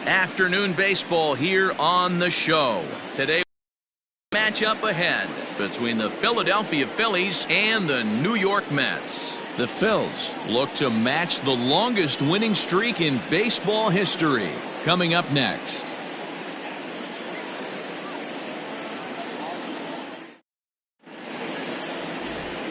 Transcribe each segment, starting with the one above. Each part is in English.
Afternoon baseball here on the show. Today, matchup ahead between the Philadelphia Phillies and the New York Mets. The Phils look to match the longest winning streak in baseball history. Coming up next.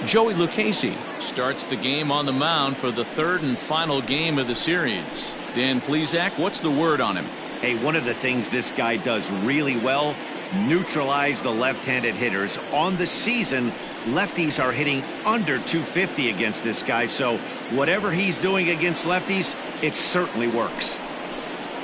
Joey Lucchesi starts the game on the mound for the third and final game of the series. Dan Plesac, what's the word on him? Hey, one of the things this guy does really well, neutralize the left-handed hitters. On the season, lefties are hitting under 250 against this guy, so whatever he's doing against lefties, it certainly works.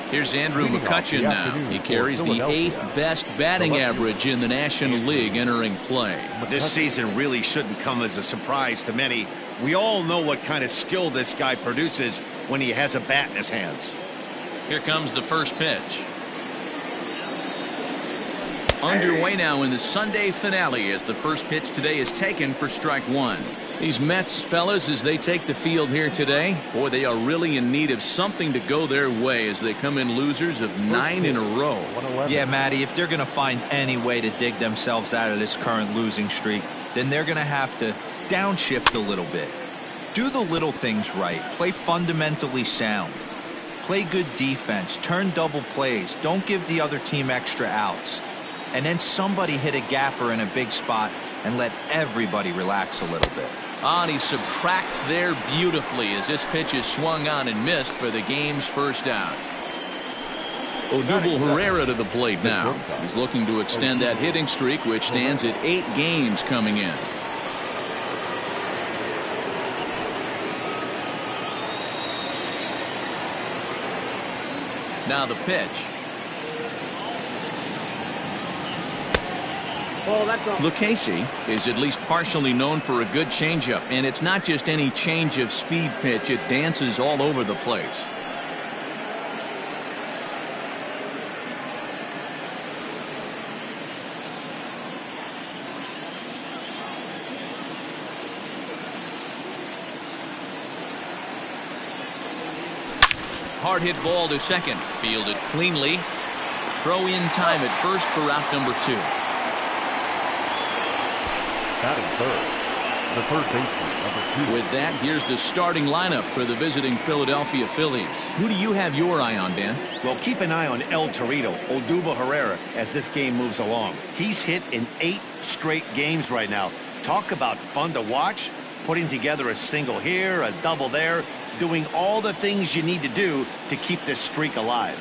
Here's Andrew Mccutchen now. He carries the 8th best batting average in the National League entering play. This season really shouldn't come as a surprise to many. We all know what kind of skill this guy produces when he has a bat in his hands. Here comes the first pitch. Underway now in the Sunday finale as the first pitch today is taken for strike one. These Mets fellas, as they take the field here today, boy, they are really in need of something to go their way as they come in losers of 9 in a row. Yeah, Matty, if they're going to find any way to dig themselves out of this current losing streak, then they're going to have to downshift a little bit. Do the little things right. Play fundamentally sound. Play good defense. Turn double plays. Don't give the other team extra outs. And then somebody hit a gapper in a big spot and let everybody relax a little bit. And he subtracts there beautifully as this pitch is swung on and missed for the game's first out. Odubel Herrera to the plate now. He's looking to extend that hitting streak, which stands at 8 games coming in. Now the pitch. Lucchesi is at least partially known for a good changeup, and it's not just any change of speed pitch. It dances all over the place. Hard hit ball to second, fielded cleanly. Throw in time at first for out number 2. Batting third, the third baseman, number 2. With that, here's the starting lineup for the visiting Philadelphia Phillies. Who do you have your eye on, Dan? Well, keep an eye on El Torito, Odubel Herrera, as this game moves along. He's hit in 8 straight games right now. Talk about fun to watch. Putting together a single here, a double there, doing all the things you need to do to keep this streak alive.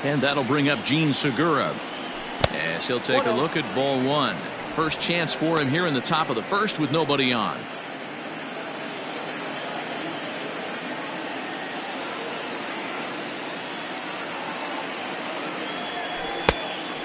And that'll bring up Gene Segura. Yes, he'll take a look at ball 1. First chance for him here in the top of the first with nobody on.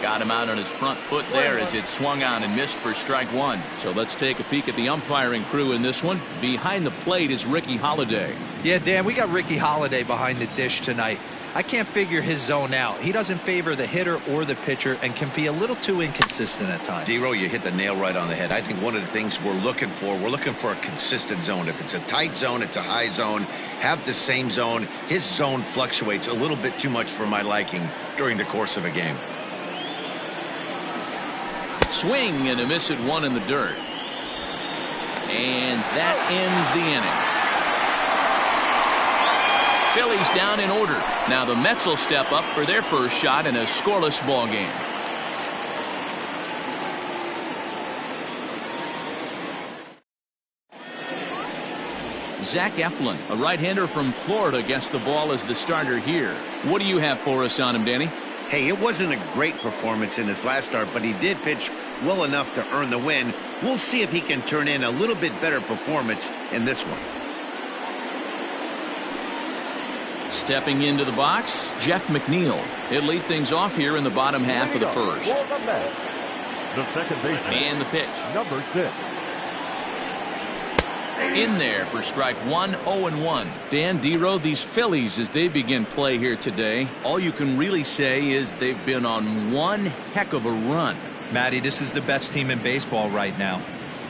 Got him out on his front foot there as it swung on and missed for strike 1. So let's take a peek at the umpiring crew in this one. Behind the plate is Ricky Holiday. Yeah, Dan, we got Ricky Holiday behind the dish tonight. I can't figure his zone out. He doesn't favor the hitter or the pitcher and can be a little too inconsistent at times. D-Row, you hit the nail right on the head. I think one of the things we're looking for a consistent zone. If it's a tight zone, it's a high zone. Have the same zone. His zone fluctuates a little bit too much for my liking during the course of a game. Swing and a miss at 1 in the dirt. And that ends the inning. Phillies down in order. Now the Mets will step up for their first shot in a scoreless ball game. Zach Eflin, a right-hander from Florida, gets the ball as the starter here. What do you have for us on him, Danny? Hey, it wasn't a great performance in his last start, but he did pitch well enough to earn the win. We'll see if he can turn in a little bit better performance in this one. Stepping into the box, Jeff McNeil. He'll lead things off here in the bottom half of the first. The second baseman. And the pitch. Number 6. In there for strike 1, 0-1. Dan, D-Row, these Phillies, as they begin play here today, all you can really say is they've been on one heck of a run. Matty, this is the best team in baseball right now.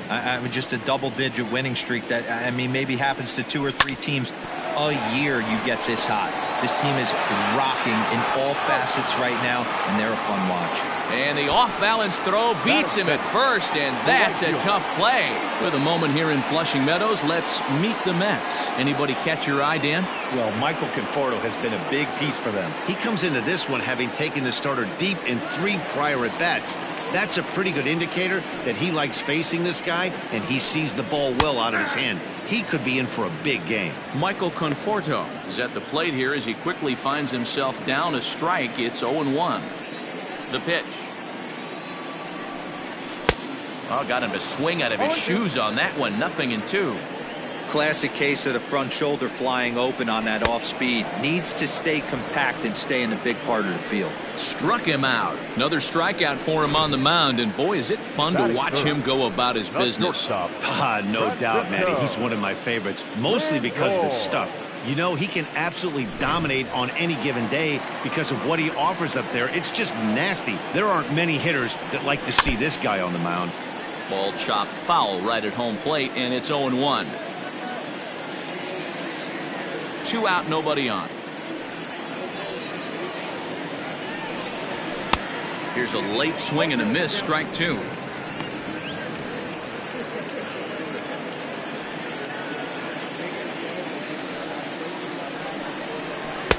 I mean, just a double-digit winning streak that, I mean, maybe happens to 2 or 3 teams a year. You get this hot. This team is rocking in all facets right now, and they're a fun watch. And the off-balance throw beats him at first, and that's a tough play. With a moment here in Flushing Meadows, let's meet the Mets. Anybody catch your eye, Dan? Well, Michael Conforto has been a big piece for them. He comes into this one having taken the starter deep in 3 prior at-bats. That's a pretty good indicator that he likes facing this guy, and he sees the ball well out of his hand. He could be in for a big game. Michael Conforto is at the plate here as he quickly finds himself down a strike. It's 0-1. The pitch. Oh, got him to swing out of his shoes on that one. 0-2. Classic case of the front shoulder flying open on that off speed. Needs to stay compact and stay in the big part of the field. Struck him out. Another strikeout for him on the mound, and boy, is it fun to watch him go about his business. No doubt, Matty. He's one of my favorites, mostly because of his stuff. You know, he can absolutely dominate on any given day because of what he offers up there. It's just nasty. There aren't many hitters that like to see this guy on the mound. Ball chopped foul right at home plate, and it's 0-1. 2 out, nobody on. Here's a late swing and a miss, strike 2.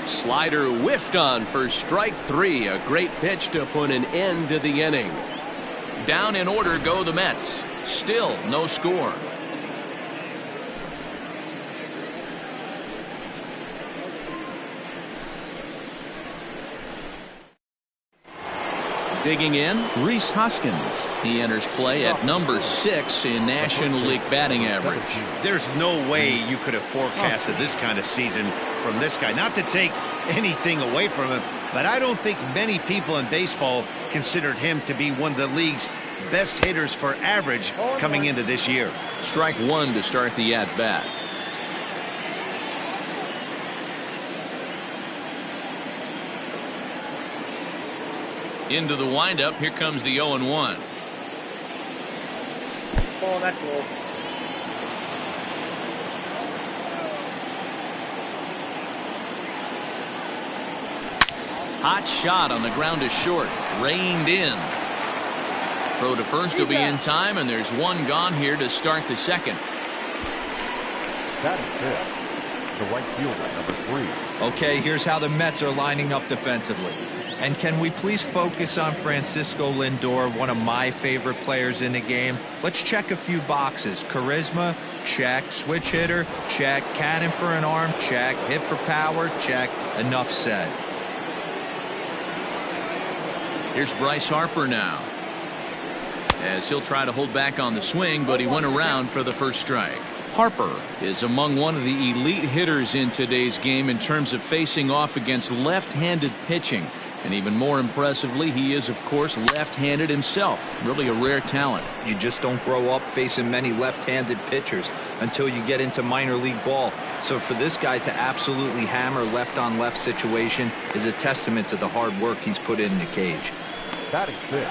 Slider whiffed on for strike 3. A great pitch to put an end to the inning. Down in order go the Mets. Still no score. Digging in, Reese Hoskins. He enters play at number 6 in National League batting average. There's no way you could have forecasted this kind of season from this guy. Not to take anything away from him, but I don't think many people in baseball considered him to be one of the league's best hitters for average coming into this year. Strike 1 to start the at-bat. Into the windup. Here comes the 0-1. Oh, that's low. Hot shot on the ground is short. Reined in. Throw to first will be in time, and there's 1 gone here to start the second. That is it. The right fielder, number 3. Okay, here's how the Mets are lining up defensively. And can we please focus on Francisco Lindor, one of my favorite players in the game? Let's check a few boxes. Charisma, check. Switch hitter, check. Cannon for an arm, check. Hit for power, check. Enough said. Here's Bryce Harper now, as he'll try to hold back on the swing, but he went around for the first strike. Harper is among one of the elite hitters in today's game in terms of facing off against left-handed pitching. And even more impressively, he is, of course, left-handed himself. Really a rare talent. You just don't grow up facing many left-handed pitchers until you get into minor league ball. So for this guy to absolutely hammer left-on-left situation is a testament to the hard work he's put in the cage. Batting 6.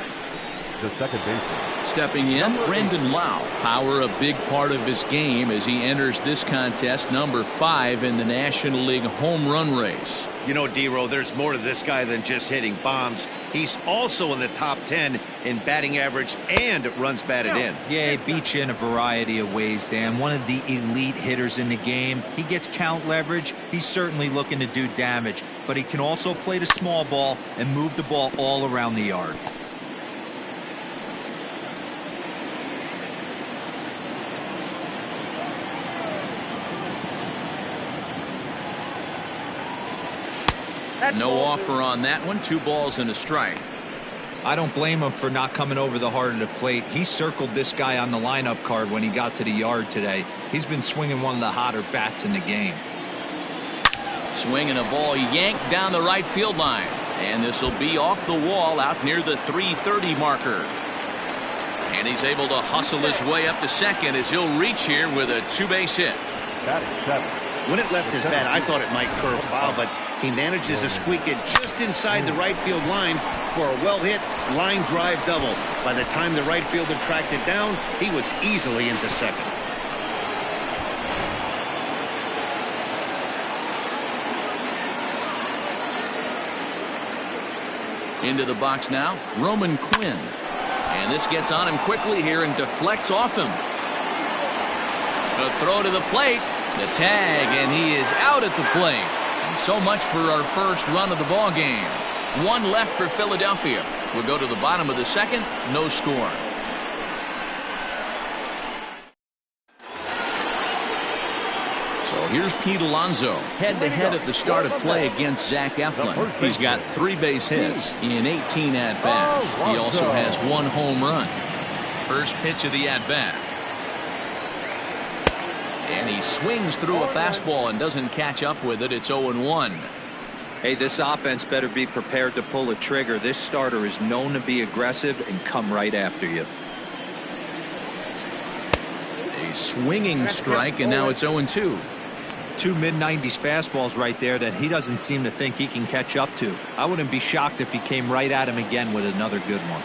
The second baseman. Stepping in, Brandon Lau. Power a big part of his game as he enters this contest, number 5 in the National League home run race. You know, D-Row, there's more to this guy than just hitting bombs. He's also in the top 10 in batting average and runs batted in. Yeah, he beats you in a variety of ways, Dan. One of the elite hitters in the game. He gets count leverage. He's certainly looking to do damage, but he can also play the small ball and move the ball all around the yard. No offer on that one. 2 balls and a strike. I don't blame him for not coming over the heart of the plate. He circled this guy on the lineup card when he got to the yard today. He's been swinging one of the hotter bats in the game. Swinging a ball yanked down the right field line. And this will be off the wall out near the 330 marker. And he's able to hustle his way up to second as he'll reach here with a 2-base hit. That is 7. When it left his bat, I thought it might curve foul, but he manages to squeak it just inside the right field line for a well-hit line drive double. By the time the right fielder tracked it down, he was easily into second. Into the box now, Roman Quinn. And this gets on him quickly here and deflects off him. A throw to the plate. The tag, and he is out at the plate. And so much for our first run of the ball game. One left for Philadelphia. We'll go to the bottom of the second. No score. So here's Pete Alonso head-to-head at the start of play against Zach Eflin. He's got 3 base hits in 18 at-bats. He also has 1 home run. First pitch of the at-bat. And he swings through a fastball and doesn't catch up with it. It's 0-1. Hey, this offense better be prepared to pull a trigger. This starter is known to be aggressive and come right after you. A swinging strike, and now it's 0-2. 2 mid-90s fastballs right there that he doesn't seem to think he can catch up to. I wouldn't be shocked if he came right at him again with another good one.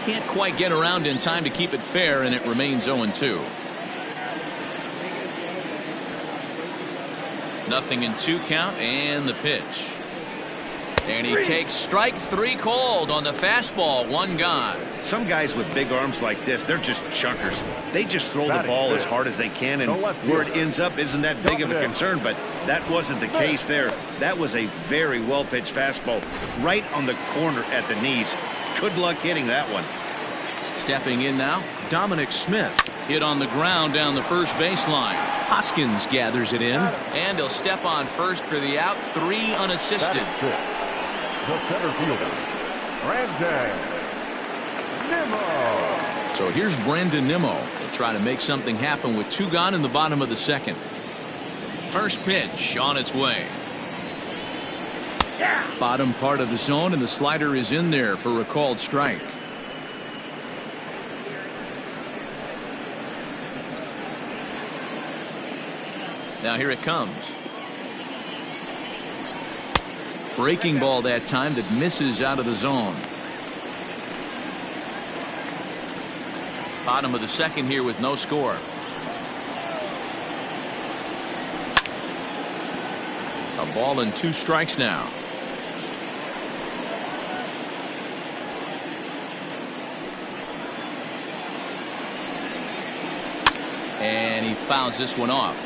Can't quite get around in time to keep it fair, and it remains 0-2. 0-2 count, and the pitch. And he takes strike 3 called on the fastball. 1 gone. Some guys with big arms like this, they're just chunkers. They just throw the ball as hard as they can, and where it ends up isn't that big of a concern, but that wasn't the case there. That was a very well-pitched fastball right on the corner at the knees. Good luck hitting that one. Stepping in now, Dominic Smith. Hit on the ground down the first baseline. Hoskins gathers it in, and he'll step on first for the out. 3 unassisted. The center fielder, Brandon Nimmo. So here's Brandon Nimmo. He'll try to make something happen with 2 gone in the bottom of the second. First pitch on its way. Bottom part of the zone, and the slider is in there for a called strike. Now here it comes. Breaking ball that time that misses out of the zone. Bottom of the second here with no score. A ball and 2 strikes now. And he fouls this one off.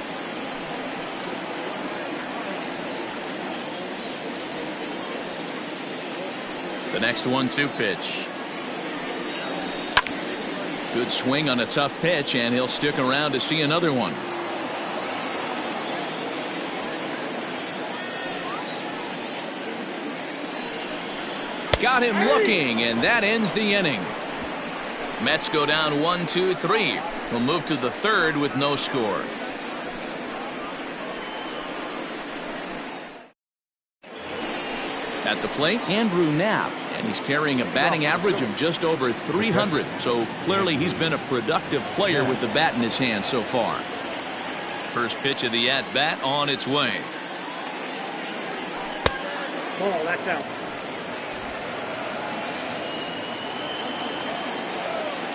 The next 1-2 pitch. Good swing on a tough pitch, and he'll stick around to see another one. Got him looking, and that ends the inning. Mets go down 1-2-3. We'll move to the third with no score. At the plate, Andrew Knapp, and he's carrying a batting average of just over 300. So clearly he's been a productive player with the bat in his hand so far. First pitch of the at-bat on its way. Oh, that's out.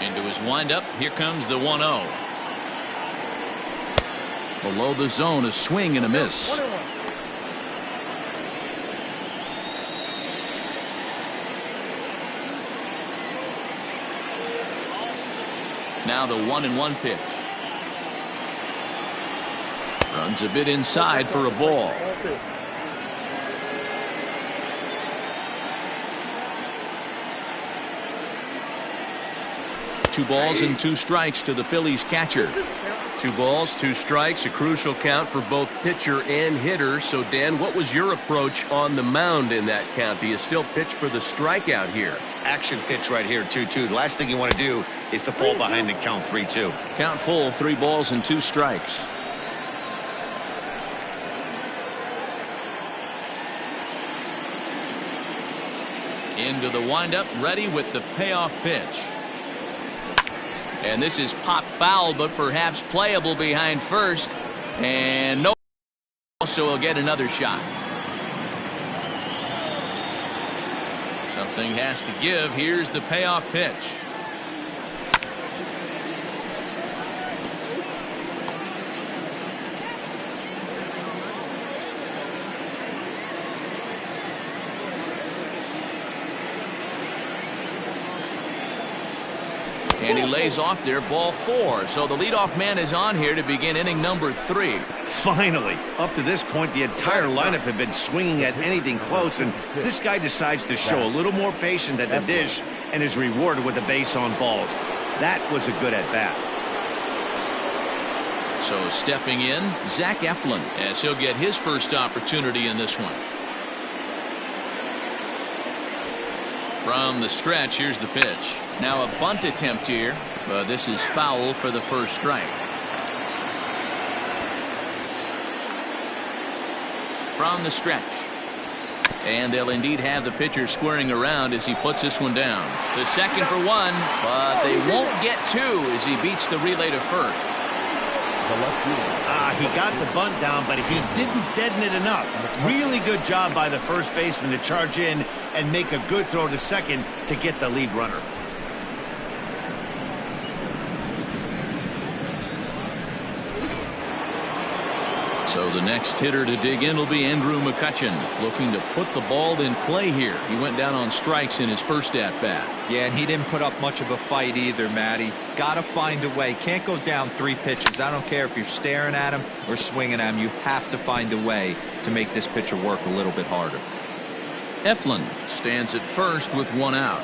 Into his windup. Here comes the 1-0. Below the zone, a swing and a miss. Now the 1-1 pitch. Runs a bit inside for a ball. Two balls and 2 strikes to the Phillies catcher. 2 balls, 2 strikes, a crucial count for both pitcher and hitter. So, Dan, what was your approach on the mound in that count? Do you still pitch for the strikeout here? Action pitch right here, 2-2. The last thing you want to do is to fall behind and count 3-2. Count full, 3 balls and 2 strikes. Into the windup, ready with the payoff pitch. And this is pop foul, but perhaps playable behind first. And no, so he'll get another shot. Something has to give. Here's the payoff pitch. And he lays off there, ball 4. So the leadoff man is on here to begin inning number 3. Finally, up to this point, the entire lineup had been swinging at anything close, and this guy decides to show a little more patience at the dish and is rewarded with a base on balls. That was a good at-bat. So stepping in, Zach Eflin, as he'll get his first opportunity in this one. From the stretch, here's the pitch. Now a bunt attempt here, but this is foul for the first strike. From the stretch. And they'll indeed have the pitcher squaring around as he puts this one down. To second for 1, but they won't get 2 as he beats the relay to first. He got the bunt down, but he didn't deaden it enough. Really good job by the first baseman to charge in and make a good throw to second to get the lead runner. So the next hitter to dig in will be Andrew Mccutchen, looking to put the ball in play here. He went down on strikes in his first at-bat. Yeah, and he didn't put up much of a fight either, Matty. Got to find a way. Can't go down 3 pitches. I don't care if you're staring at him or swinging at him. You have to find a way to make this pitcher work a little bit harder. Eflin stands at first with 1 out.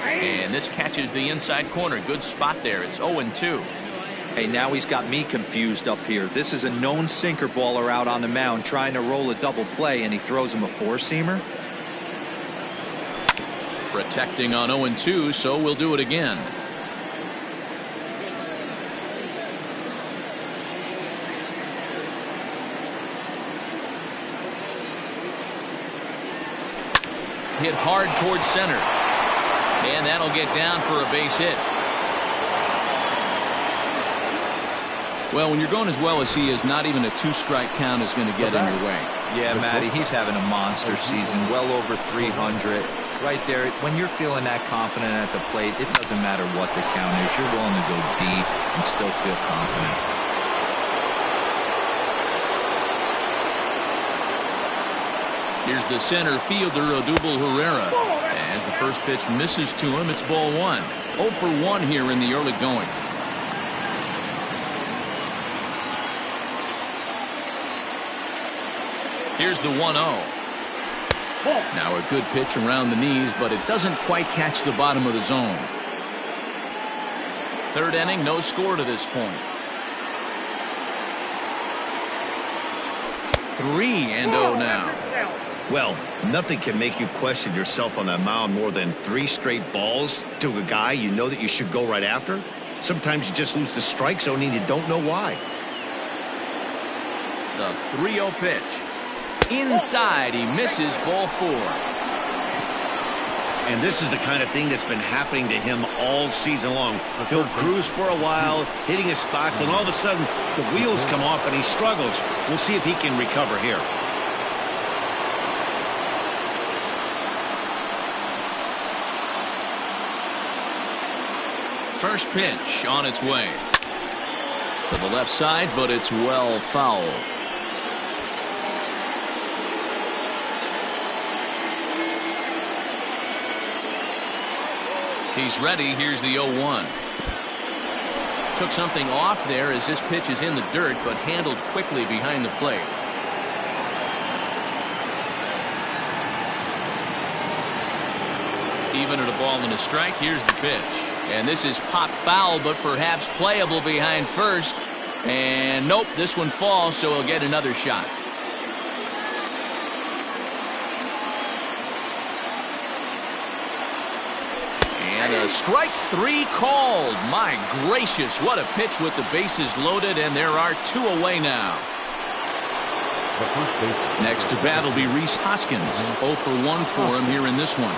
And this catches the inside corner. Good spot there. It's 0-2. Hey, now he's got me confused up here. This is a known sinker baller out on the mound trying to roll a double play, and he throws him a 4-seamer. Protecting on 0-2, so we'll do it again. Hit hard towards center. And that'll get down for a base hit. Well, when you're going as well as he is, not even a 2-strike count is going to get in your way. Yeah, Matty, he's having a monster season, well over 300. Right there, when you're feeling that confident at the plate, it doesn't matter what the count is. You're willing to go deep and still feel confident. Here's the center fielder, Odubel Herrera. As the first pitch misses to him, it's ball 1. 0 for 1 here in the early going. Here's the 1-0. Now a good pitch around the knees, but it doesn't quite catch the bottom of the zone. 3rd inning, no score to this point. 3-0 now. Well, nothing can make you question yourself on that mound more than 3 straight balls to a guy you know that you should go right after. Sometimes you just lose the strike zone and you don't know why. The 3-0 pitch. Inside, he misses, ball 4. And this is the kind of thing that's been happening to him all season long. He'll cruise for a while, hitting his spots, and all of a sudden the wheels come off and he struggles. We'll see if he can recover here. First pitch on its way. To the left side, but it's well fouled. He's ready. Here's the 0-1. Took something off there as this pitch is in the dirt, but handled quickly behind the plate. Even at a ball and a strike, here's the pitch. And this is pop foul, but perhaps playable behind first. And nope, this one falls, so he'll get another shot. And a strike 3 called. My gracious, what a pitch with the bases loaded, and there are 2 away now. Next to bat will be Reese Hoskins. 0 for 1 for him here in this one.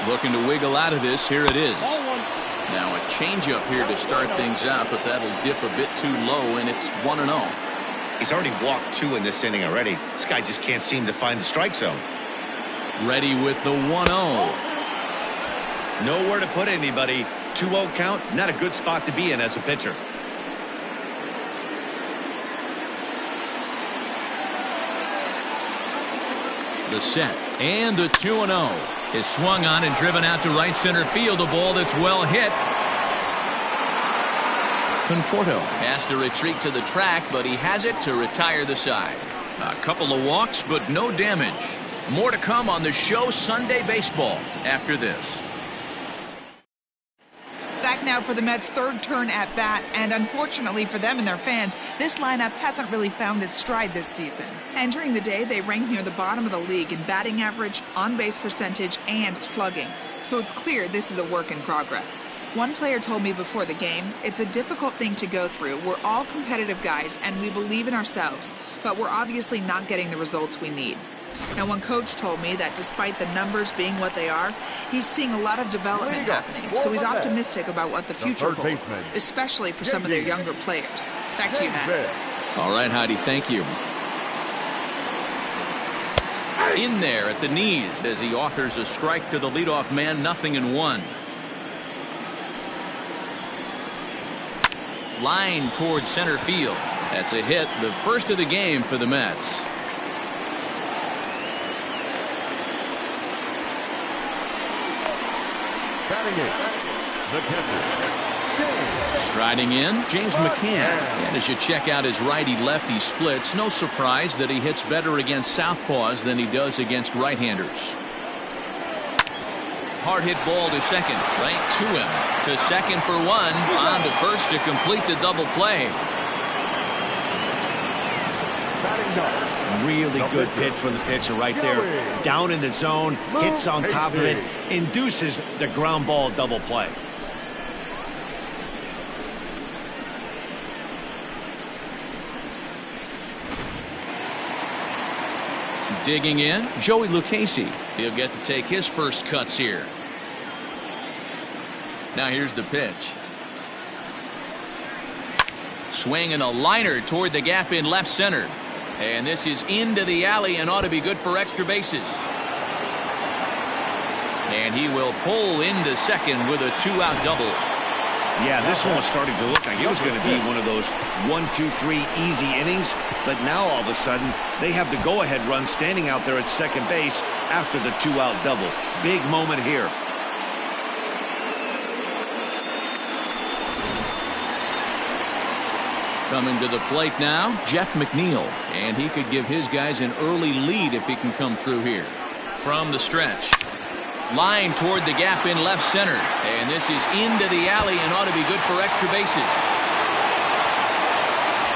Looking to wiggle out of this. Here it is. Now a changeup here to start things out, but that'll dip a bit too low, and it's 1-0. He's already walked 2 in this inning already. This guy just can't seem to find the strike zone. Ready with the 1-0. Nowhere to put anybody. 2-0 count, not a good spot to be in as a pitcher. The set and the 2-0 is swung on and driven out to right center field. A ball that's well hit. Conforto has to retreat to the track, but he has it to retire the side. A couple of walks, but no damage. More to come on the show Sunday Baseball after this. Back now for the Mets' third turn at bat, and unfortunately for them and their fans, this lineup hasn't really found its stride this season. Entering the day, they rank near the bottom of the league in batting average, on-base percentage, and slugging. So it's clear this is a work in progress. One player told me before the game, it's a difficult thing to go through. We're all competitive guys, and we believe in ourselves, but we're obviously not getting the results we need. Now, one coach told me that despite the numbers being what they are, he's seeing a lot of development happening, so he's optimistic about what the future holds, especially for some of their younger players. Back to you, Matt. All right, Heidi, thank you. In there at the knees as he offers a strike to the leadoff man, 0-1. Line towards center field. That's a hit, the first of the game for the Mets. Striding in, James McCann. And as you check out his righty-lefty splits, no surprise that he hits better against southpaws than he does against right-handers. Hard hit ball to second, right to him. To second for one, on to first to complete the double play. Really good pitch from the pitcher right there. Down in the zone, hits on top of it, induces the ground ball double play. Digging in, Joey Lucchesi. He'll get to take his first cuts here. Now here's the pitch. Swinging a liner toward the gap in left center. And this is into the alley and ought to be good for extra bases. And he will pull into second with a 2-out double. Yeah, this one was starting to look like it was going to be one of those 1-2-3 easy innings. But now all of a sudden, they have the go-ahead run standing out there at second base after the 2-out double. Big moment here. Coming to the plate now, Jeff McNeil. And he could give his guys an early lead if he can come through here. From the stretch. Line toward the gap in left center. And this is into the alley and ought to be good for extra bases.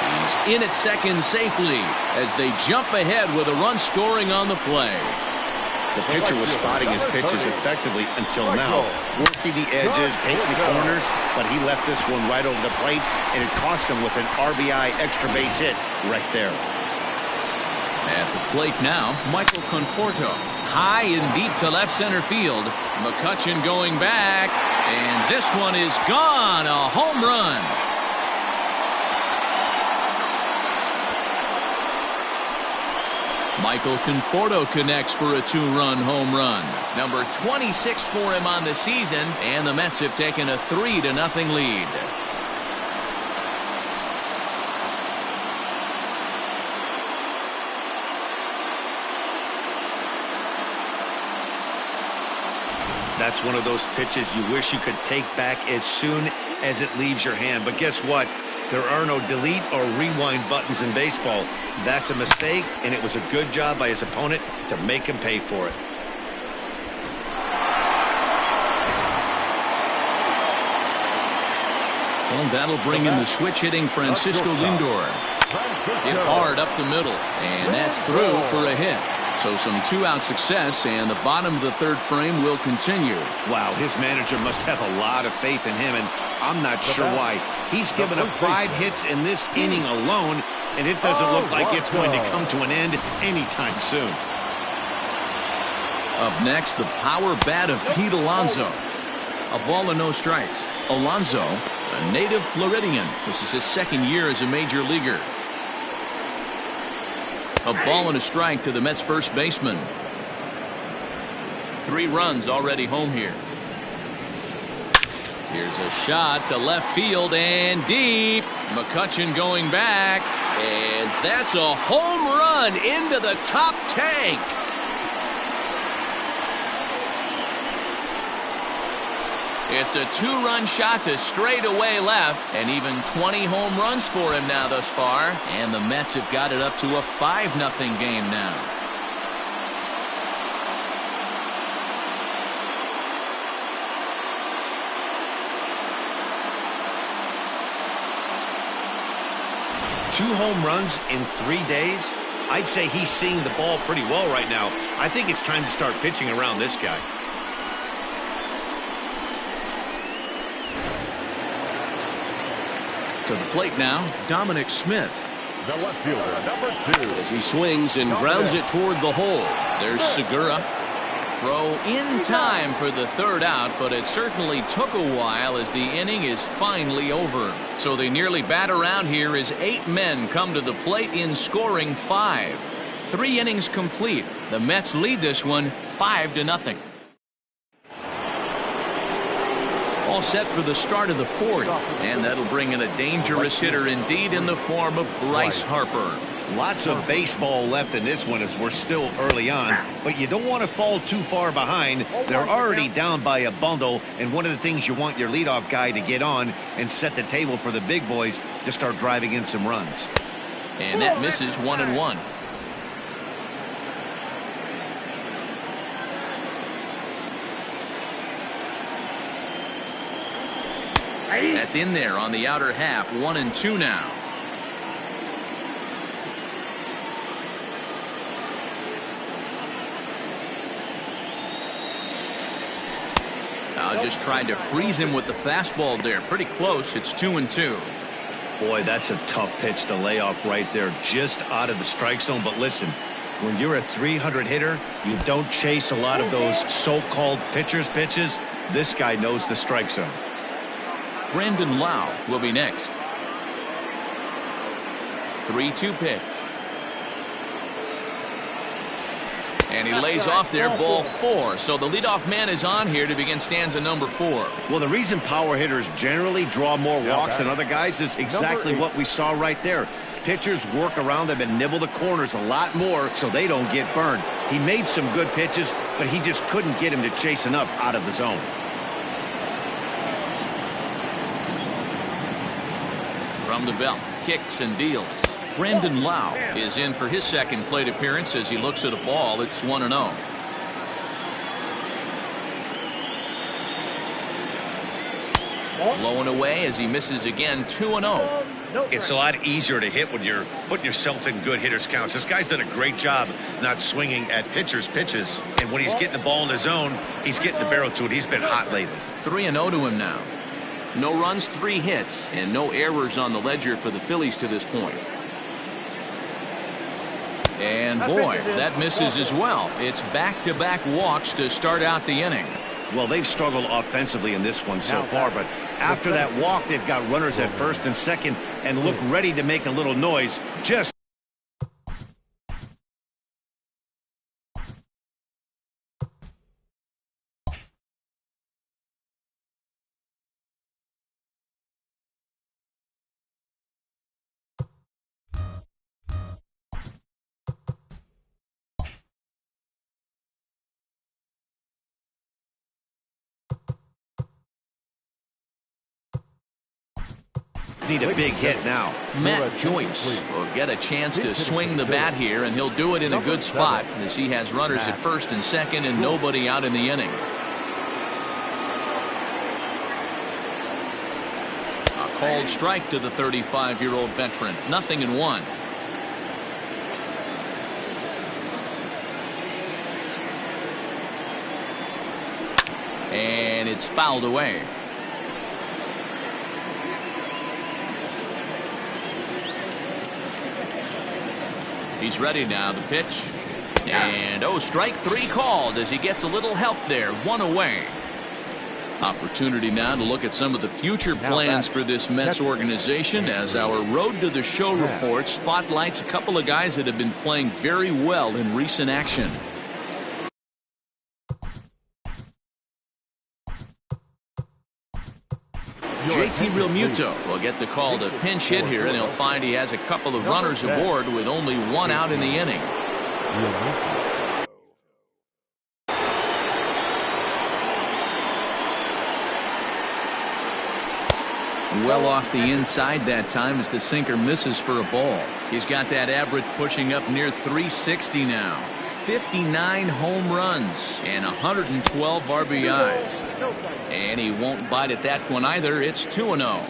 He's in at second safely as they jump ahead with a run scoring on the play. The pitcher was spotting his pitches effectively until now, working the edges, painting the corners, but he left this one right over the plate, and it cost him with an RBI extra base hit right there. At the plate now, Michael Conforto. High and deep to left center field. Mccutchen going back, and this one is gone. A home run. Michael Conforto connects for a 2-run home run. Number 26 for him on the season, and the Mets have taken a 3-0 lead. That's one of those pitches you wish you could take back as soon as it leaves your hand. But guess what? There are no delete or rewind buttons in baseball. That's a mistake, and it was a good job by his opponent to make him pay for it. Well, that'll bring in the switch-hitting Francisco Lindor. Hit hard up the middle, and that's through for a hit. So some 2-out success, and the bottom of the third frame will continue. Wow, his manager must have a lot of faith in him, and I'm not sure why. He's given up 5 hits in this inning alone, and it doesn't look like it's going to come to an end anytime soon. Up next, the power bat of Pete Alonso. A ball and no strikes. Alonso, a native Floridian. This is his second year as a major leaguer. A ball and a strike to the Mets first baseman. 3 runs already home here. Here's a shot to left field and deep. Mccutchen going back, and that's a home run into the top tank. It's a 2-run shot to straightaway left, and even 20 home runs for him now thus far. And the Mets have got it up to a 5-0 game now. Two home runs in 3 days? I'd say he's seeing the ball pretty well right now. I think it's time to start pitching around this guy. To the plate now, Dominic Smith. The left fielder, number 2. As he swings and grounds it toward the hole. There's Segura. Throw in time for the 3rd out, but it certainly took a while as the inning is finally over. So they nearly bat around here as 8 men come to the plate in scoring 5. 3 innings complete. The Mets lead this one 5-0. All set for the start of the 4th, and that'll bring in a dangerous hitter indeed in the form of Bryce Harper. Lots of baseball left in this one as we're still early on, but you don't want to fall too far behind. They're already down by a bundle, and one of the things you want your leadoff guy to get on and set the table for the big boys to start driving in some runs. And that misses 1-1. That's in there on the outer half. 1-2 now. Just tried to freeze him with the fastball there. Pretty close. It's 2-2. Boy, that's a tough pitch to lay off right there, just out of the strike zone. But listen, when you're a 300 hitter, you don't chase a lot of those so-called pitcher's pitches. This guy knows the strike zone. Brandon Lau will be next. 3-2 pitch. And he lays off there, ball 4. So the leadoff man is on here to begin stanza number 4. Well, the reason power hitters generally draw more walks than other guys is exactly what we saw right there. Pitchers work around them and nibble the corners a lot more so they don't get burned. He made some good pitches, but he just couldn't get him to chase enough out of the zone. From the belt, kicks and deals. Brandon Lau is in for his second plate appearance as he looks at a ball. It's 1-0. Low and away as he misses again. 2-0. It's a lot easier to hit when you're putting yourself in good hitters counts. This guy's done a great job not swinging at pitchers' pitches. And when he's getting the ball in the zone, he's getting the barrel to it. He's been hot lately. 3-0 to him now. No runs, 3 hits, and no errors on the ledger for the Phillies to this point. And boy, that misses as well. It's back-to-back walks to start out the inning. Well, they've struggled offensively in this one so far, but after that walk, they've got runners at first and second and look ready to make a little noise. Just need a big hit now. Matt Joyce will get a chance to swing the bat here, and he'll do it in a good spot as he has runners at first and second and nobody out in the inning. A called strike to the 35-year-old veteran. 0-1. And it's fouled away. He's ready now. The pitch. And strike 3 called as he gets a little help there. 1 away. Opportunity now to look at some of the future plans for this Mets organization as our Road to the Show report spotlights a couple of guys that have been playing very well in recent action. JT Realmuto will get the call to pinch hit here, and he'll find he has a couple of runners aboard with only 1 out in the inning. well off the inside that time as the sinker misses for a ball. He's got that average pushing up near 360 now. 59 home runs and 112 RBIs. And he won't bite at that one either. It's 2-0.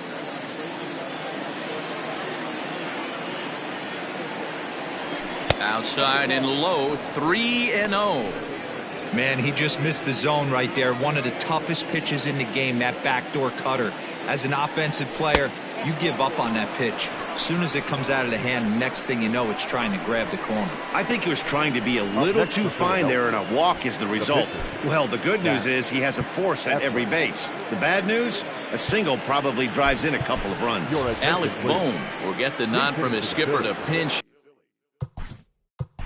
Outside and low, 3-0. Man, he just missed the zone right there. One of the toughest pitches in the game, that backdoor cutter. As an offensive player, you give up on that pitch. As soon as it comes out of the hand, next thing you know, it's trying to grab the corner. I think he was trying to be a little too fine there, and a walk is the result. Well, the good news is he has a force at every base. The bad news, a single probably drives in a couple of runs. Alec Bohm will get the nod from his skipper to pinch.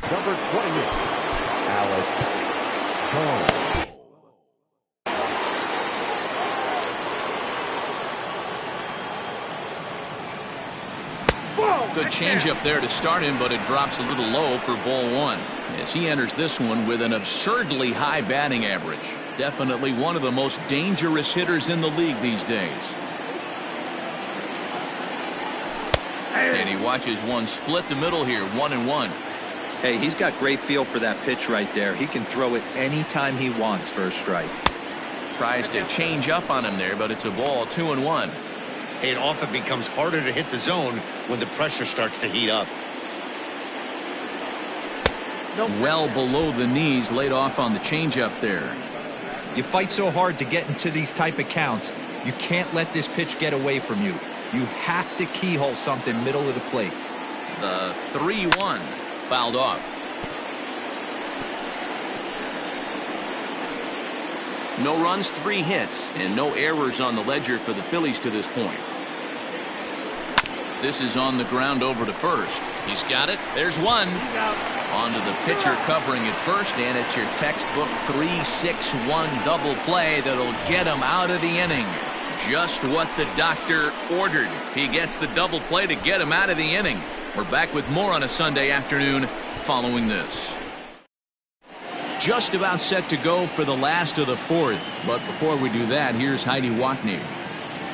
Number 28, Alec Bohm. Good changeup there to start him, but it drops a little low for ball one as he enters this one with an absurdly high batting average. Definitely one of the most dangerous hitters in the league these days. And he watches one split the middle here, 1-1. Hey, he's got great feel for that pitch right there. He can throw it anytime he wants for a strike. Tries to change up on him there, but it's a ball, 2-1. It often becomes harder to hit the zone when the pressure starts to heat up. Well below the knees, laid off on the changeup there. You fight so hard to get into these type of counts, you can't let this pitch get away from you. You have to keyhole something middle of the plate. The 3-1 fouled off. No runs, 3 hits, and no errors on the ledger for the Phillies to this point. This is on the ground over to first. He's got it. There's one. On to the pitcher covering at first, and it's your textbook 3-6-1 double play that'll get him out of the inning. Just what the doctor ordered. He gets the double play to get him out of the inning. We're back with more on a Sunday afternoon following this. Just about set to go for the last of the fourth. But before we do that, here's Heidi Watney.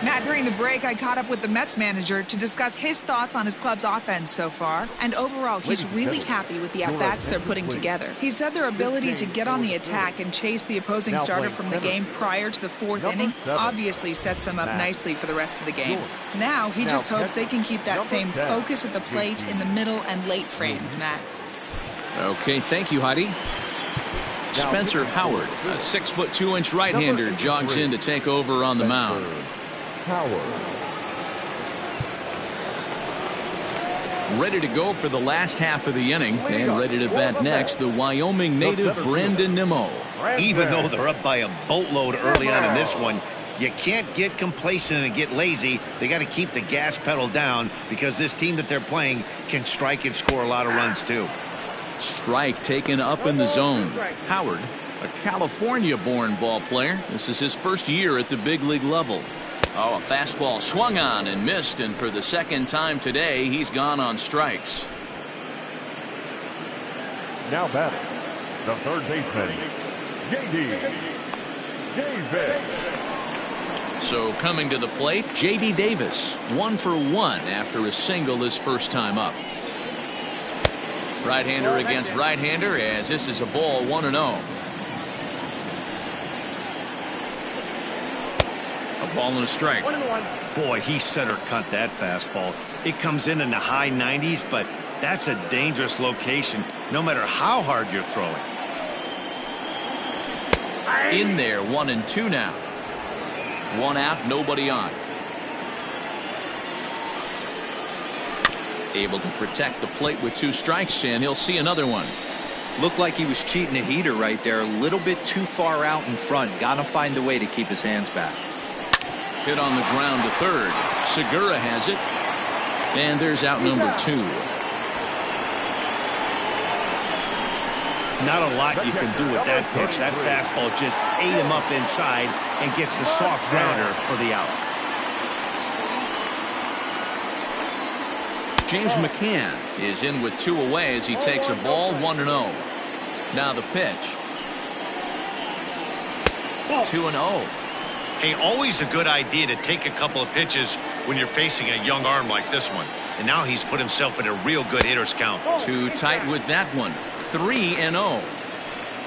Matt, during the break, I caught up with the Mets manager to discuss his thoughts on his club's offense so far. And overall, he's really happy with the at-bats they're putting together. He said their ability to get on the attack and chase the opposing starter from the game prior to the fourth inning obviously sets them up nicely for the rest of the game. Now, he just hopes they can keep that same focus at the plate in the middle and late frames, Matt. Okay, thank you, Heidi. Spencer Howard, a 6'2" right-hander, jogs in to take over on the mound. Ready to go for the last half of the inning, and ready to bat next, the Wyoming native Brandon Nimmo. Even though they're up by a boatload early on in this one, you can't get complacent and get lazy. They got to keep the gas pedal down because this team that they're playing can strike and score a lot of runs too. Strike taken up in the zone. Howard, a California-born ball player. This is his first year at the big league level. Oh, a fastball swung on and missed, and for the second time today, he's gone on strikes. Now batting, the third baseman, J.D. Davis. So coming to the plate, J.D. Davis, 1 for 1 after a single his first time up. Right-hander against right-hander, as this is a ball, 1-0. A ball and a strike. Boy, he center cut that fastball. It comes in the high 90s, but that's a dangerous location no matter how hard you're throwing. In there, 1-2 now. 1 out, nobody on. Able to protect the plate with 2 strikes, and he'll see another one. Looked like he was cheating a heater right there, a little bit too far out in front. Gotta find a way to keep his hands back. Hit on the ground to third. Segura has it, and there's out number 2. Not a lot you can do with that pitch. That fastball just ate him up inside and gets the soft grounder for the out. James McCann is in with 2 away as he takes a ball, 1-0. Now the pitch. 2-0. Hey, always a good idea to take a couple of pitches when you're facing a young arm like this one. And now he's put himself in a real good hitter's count. Too tight with that one. 3-0.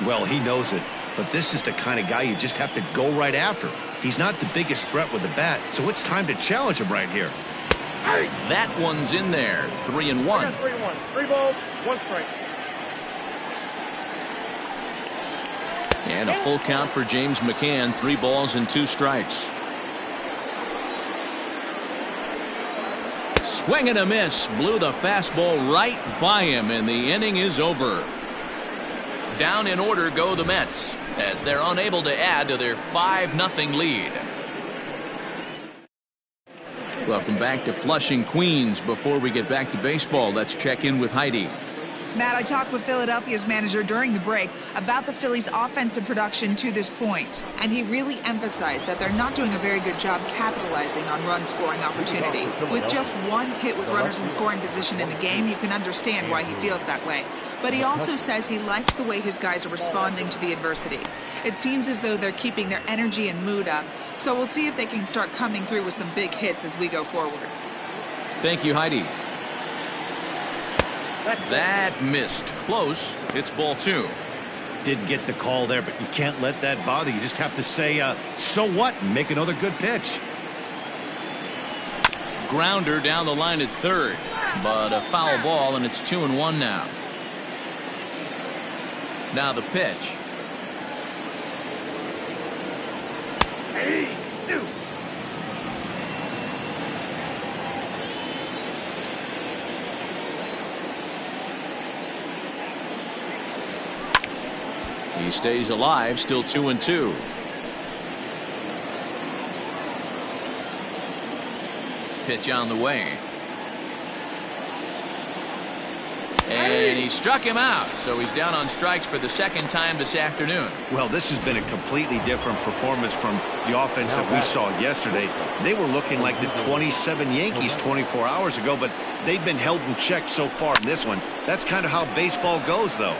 Well, he knows it, but this is the kind of guy you just have to go right after. He's not the biggest threat with the bat, so it's time to challenge him right here. That one's in there. 3-1. 3-1. 3 balls, 1 strike. And a full count for James McCann. 3 balls and 2 strikes. Swing and a miss. Blew the fastball right by him, and the inning is over. Down in order go the Mets, as they're unable to add to their 5-0 lead. Welcome back to Flushing, Queens. Before we get back to baseball, let's check in with Heidi. Matt, I talked with Philadelphia's manager during the break about the Phillies' offensive production to this point, and he really emphasized that they're not doing a very good job capitalizing on run-scoring opportunities. With just 1 hit with runners in scoring position in the game, you can understand why he feels that way. But he also says he likes the way his guys are responding to the adversity. It seems as though they're keeping their energy and mood up, so we'll see if they can start coming through with some big hits as we go forward. Thank you, Heidi. That missed. Close. It's ball 2. Did get the call there, but you can't let that bother. You just have to say, so what, and make another good pitch. Grounder down the line at third, but a foul ball, and it's 2-1 now. Now the pitch. He stays alive, still 2-2. Pitch on the way. And he struck him out, so he's down on strikes for the 2nd time this afternoon. Well, this has been a completely different performance from the offense that we saw yesterday. They were looking like the 27 Yankees 24 hours ago, but they've been held in check so far in this one. That's kind of how baseball goes, though.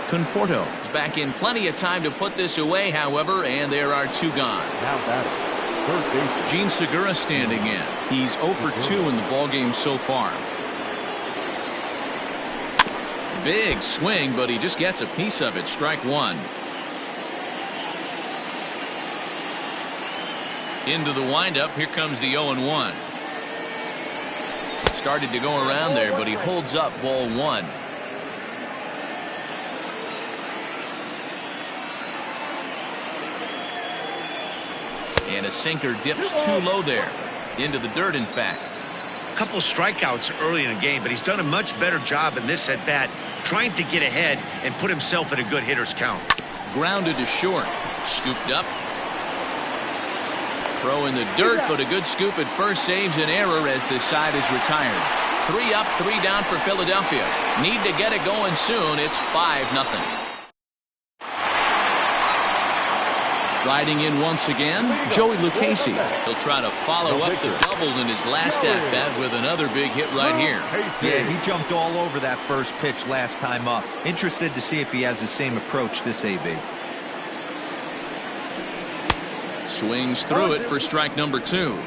Conforto is back in plenty of time to put this away, however, and there are 2 gone. Now batting, third base. Gene Segura standing in. He's 0 for 2 in the ballgame so far. Big swing, but he just gets a piece of it. Strike 1. Into the windup. Here comes the 0-1. Started to go around there, but he holds up ball 1. And a sinker dips too low there. Into the dirt, in fact. A couple strikeouts early in the game, but he's done a much better job in this at-bat, trying to get ahead and put himself in a good hitter's count. Grounded to short. Scooped up. Throw in the dirt, but a good scoop at first saves an error as this side is retired. 3 up, 3 down for Philadelphia. Need to get it going soon. It's 5-0. Riding in once again, Joey Lucchesi. He'll try to follow up the double in his last at-bat with another big hit right here. Yeah, he jumped all over that first pitch last time up. Interested to see if he has the same approach this AB. Swings through it for strike number 2.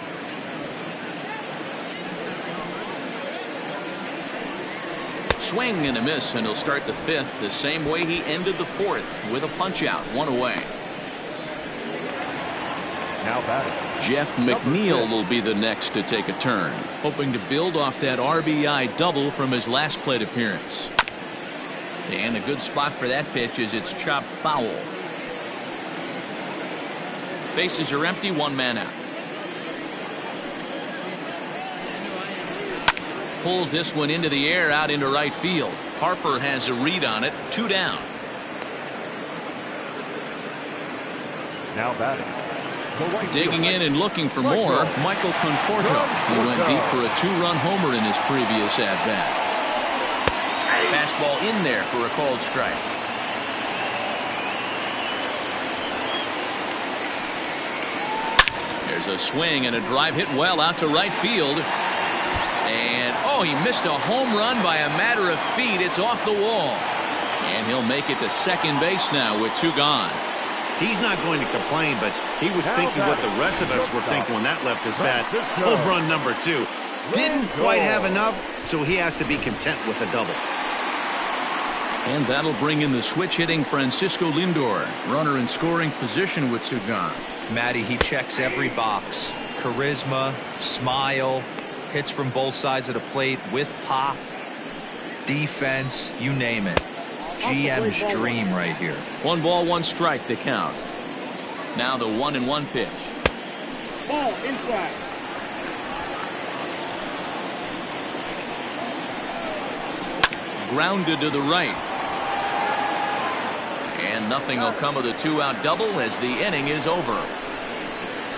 Swing and a miss, and he'll start the 5th the same way he ended the 4th with a punch-out, 1 away. Now batting, Jeff McNeil will be the next to take a turn, hoping to build off that RBI double from his last plate appearance. And a good spot for that pitch is it's chopped foul. Bases are empty, 1 man out. Pulls this one into the air out into right field. Harper has a read on it, 2 down. now batting. Digging in and looking for more, Michael Conforto. He went deep for a 2-run homer in his previous at-bat. Fastball in there for a called strike. There's a swing and a drive hit well out to right field. And, oh, he missed a home run by a matter of feet. It's off the wall. And he'll make it to second base now with 2 gone. He's not going to complain, but He was thinking what the rest of us were thinking when that left his bat. Home run number 2. Didn't quite have enough, so he has to be content with a double. And that'll bring in the switch-hitting Francisco Lindor. Runner in scoring position with Sugan. Matty, he checks every box. Charisma, smile, hits from both sides of the plate with pop, defense, you name it. GM's dream right here. 1 ball, 1 strike to count. Now the 1-1 pitch. Ball inside. Grounded to the right. And nothing will come of the 2-out double as the inning is over.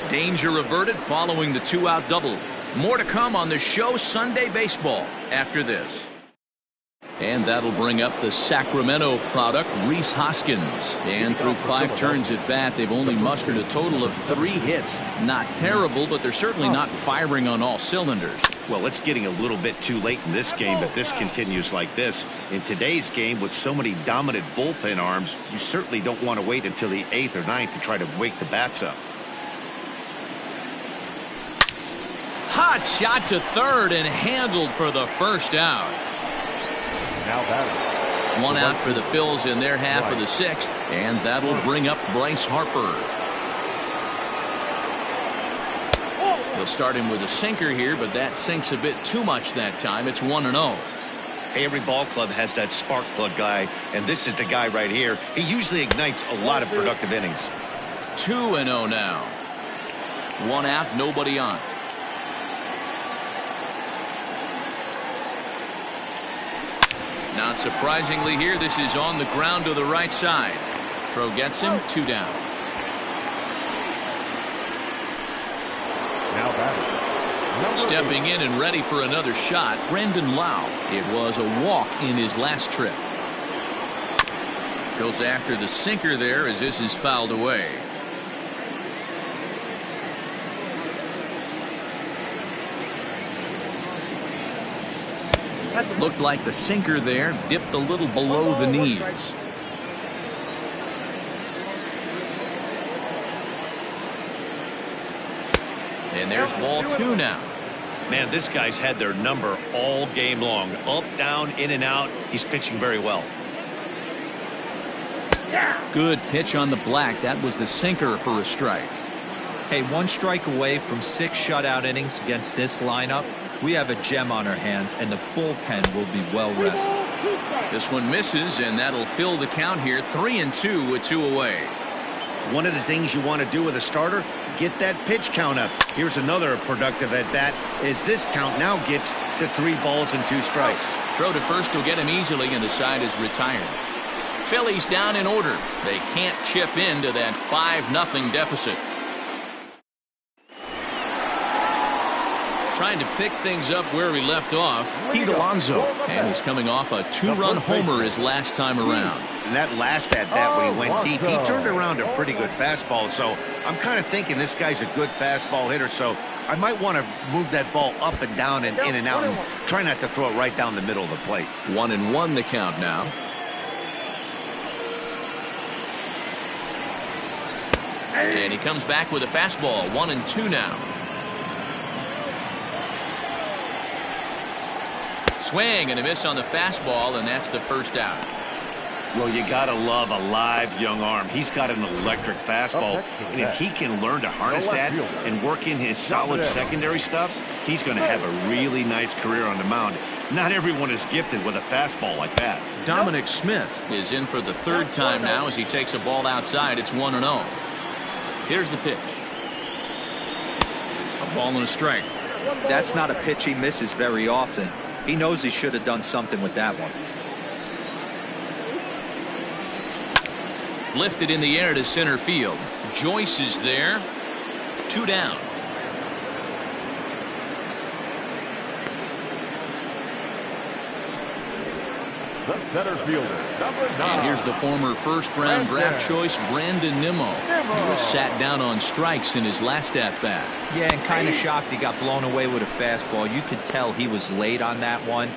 Danger averted following the 2-out double. More to come on the show Sunday Baseball after this. And that'll bring up the Sacramento product, Reese Hoskins. And through 5 turns at bat, they've only mustered a total of 3 hits. Not terrible, but they're certainly not firing on all cylinders. Well, it's getting a little bit too late in this game if this continues like this. In today's game, with so many dominant bullpen arms, you certainly don't want to wait until the 8th or 9th to try to wake the bats up. Hot shot to third and handled for the first out. Now batting. 1 out for the Phillies in their half of the 6th, and that'll bring up Bryce Harper. They'll start him with a sinker here, but that sinks a bit too much that time. It's 1-0. Every ball club has that spark plug guy, and this is the guy right here. He usually ignites a lot of productive innings. 2-0 now. 1 out, nobody on. Not surprisingly here, this is on the ground to the right side. Throw gets him, 2 down. Now batting. Stepping in and ready for another shot, Brendan Lau. It was a walk in his last trip. Goes after the sinker there as this is fouled away. Looked like the sinker there dipped a little below the knees. And there's ball 2 now. Man, this guy's had their number all game long. Up, down, in and out. He's pitching very well. Good pitch on the black. That was the sinker for a strike. Hey, 1 strike away from 6 shutout innings against this lineup. We have a gem on our hands, and the bullpen will be well rested. This one misses, and that'll fill the count here. 3-2 with 2 away. One of the things you want to do with a starter, get that pitch count up. Here's another productive at bat as this count now gets to 3 balls and 2 strikes. Throw to first will get him easily, and the side is retired. Phillies down in order. They can't chip into that 5-0 deficit. Trying to pick things up where we left off, Pete Alonso, and he's coming off a 2-run homer his last time around. And that last at bat when he went deep, he turned around a pretty good fastball. So I'm kind of thinking this guy's a good fastball hitter. So I might want to move that ball up and down and in and out and try not to throw it right down the middle of the plate. 1-1 the count now. And he comes back with a fastball. 1-2 now. Swing and a miss on the fastball, and that's the first out. Well, you gotta love a live young arm. He's got an electric fastball, and if he can learn to harness that and work in his solid secondary stuff, he's going to have a really nice career on the mound. Not everyone is gifted with a fastball like that. Dominic Smith is in for the 3rd time now as he takes a ball outside. It's 1-0. Here's the pitch. A ball and a strike. That's not a pitch he misses very often. He knows he should have done something with that one. Lifted in the air to center field. Joyce is there. 2 down. The center fielder, number 9. And here's the former first-round draft choice, Brandon Nimmo. He was sat down on strikes in his last at-bat. Yeah, and kind of shocked he got blown away with a fastball. You could tell he was late on that one.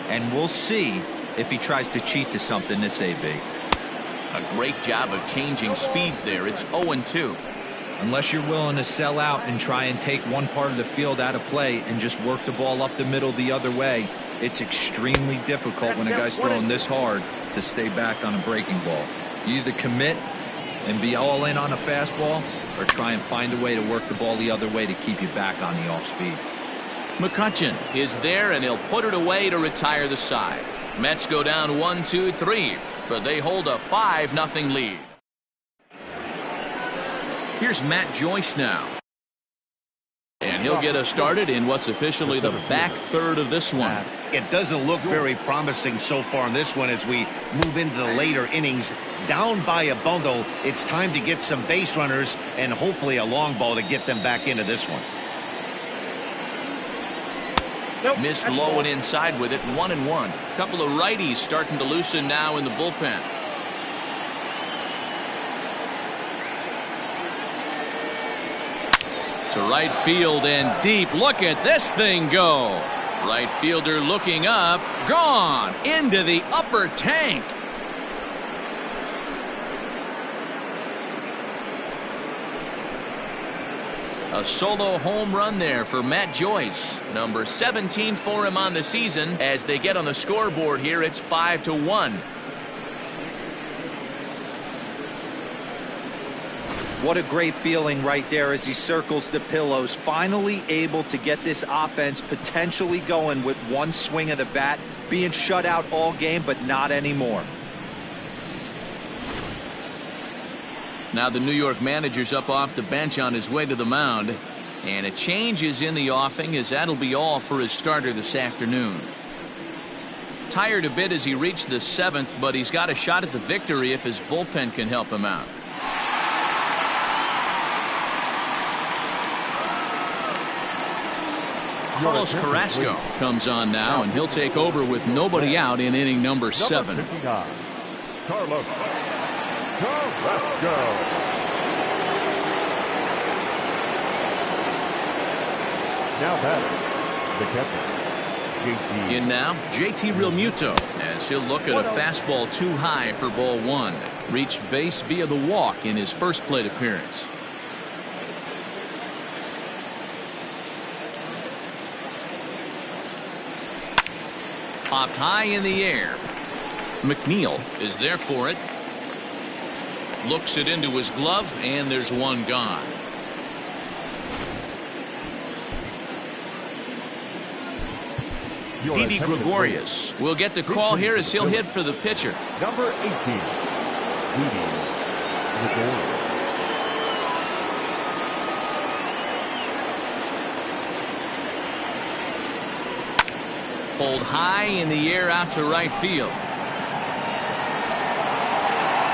And we'll see if he tries to cheat to something this AB. A great job of changing speeds there. It's 0-2. Unless you're willing to sell out and try and take one part of the field out of play and just work the ball up the middle the other way, it's extremely difficult when a guy's throwing this hard to stay back on a breaking ball. You either commit and be all in on a fastball or try and find a way to work the ball the other way to keep you back on the off speed. Mccutchen is there, and he'll put it away to retire the side. Mets go down 1-2-3, but they hold a 5-0 lead. Here's Matt Joyce now. And he'll get us started in what's officially the back third of this one. It doesn't look very promising so far in this one as we move into the later innings. Down by a bundle, it's time to get some base runners and hopefully a long ball to get them back into this one. Missed low and inside with it, 1-1. Couple of righties starting to loosen now in the bullpen. To right field and deep. Look at this thing go. Right fielder looking up. Gone into the upper tank. A solo home run there for Matt Joyce. Number 17 for him on the season. As they get on the scoreboard here, it's 5-1. What a great feeling right there as he circles the pillows. Finally able to get this offense potentially going with one swing of the bat. Being shut out all game, but not anymore. Now the New York manager's up off the bench on his way to the mound. And a change is in the offing, as that'll be all for his starter this afternoon. Tired a bit as he reached the 7th, but he's got a shot at the victory if his bullpen can help him out. Carlos Carrasco comes on now, and he'll take over with nobody out in inning number 7. Carlos Carrasco. Now batting, the catcher, JT. In now, JT Realmuto, as he'll look at a fastball too high for ball 1. Reached base via the walk in his first plate appearance. Popped high in the air. Mcneill is there for it. Looks it into his glove, and there's one gone. Didi Gregorius will get the call here as he'll hit for the pitcher. Number 18, Didi Gregorius. Pulled high in the air out to right field.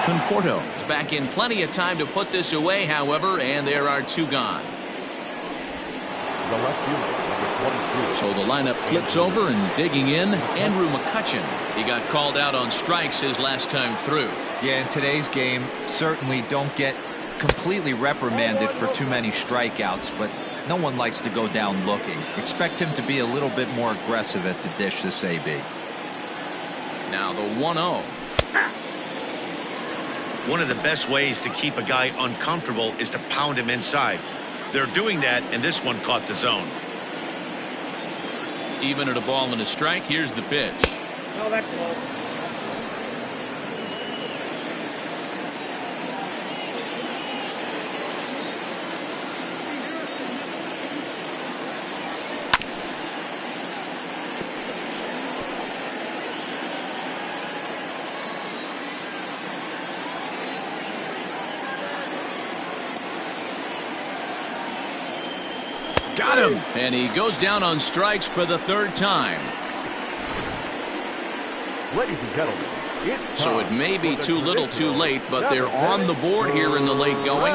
Conforto is back in plenty of time to put this away, however, and there are 2 gone. The left fielder, number 22. So the lineup flips over, and digging in, Andrew Mccutchen. He got called out on strikes his last time through. Yeah, in today's game, certainly don't get completely reprimanded for too many strikeouts, but no one likes to go down looking. Expect him to be a little bit more aggressive at the dish this AB. Now the 1-0. One of the best ways to keep a guy uncomfortable is to pound him inside. They're doing that, and this one caught the zone. Even at a ball and a strike, here's the pitch. No, that's close. Got him! And he goes down on strikes for the 3rd time. Ladies and gentlemen, it's So it may be too little too late, but they're on the board here in the late going.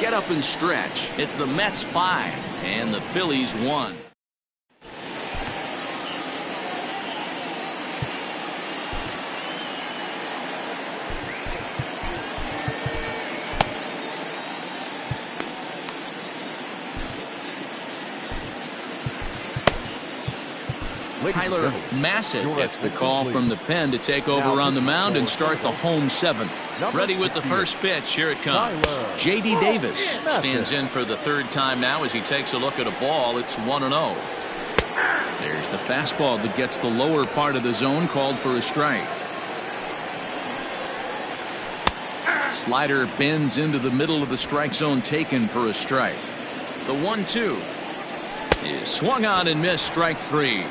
Get up and stretch. It's the Mets 5 and the Phillies 1. Tyler Massett gets the call from the pen to take over on the mound and start the home 7th. Ready with the first pitch. Here it comes. J.D. Davis stands in for the third time now as he takes a look at a ball. It's 1-0. There's the fastball that gets the lower part of the zone, called for a strike. Slider bends into the middle of the strike zone, taken for a strike. The 1-2 is swung on and missed. Strike 3.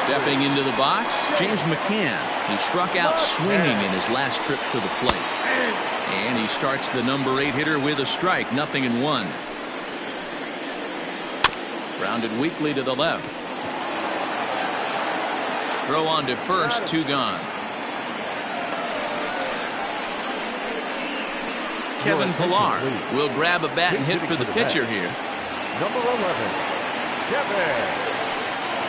Stepping into the box, James McCann. He struck out swinging in his last trip to the plate. And he starts the number 8 hitter with a strike. 0-1. Grounded weakly to the left. Throw on to first, 2 gone. Kevin Pillar will grab a bat and hit for the pitcher here. Number 11, Kevin.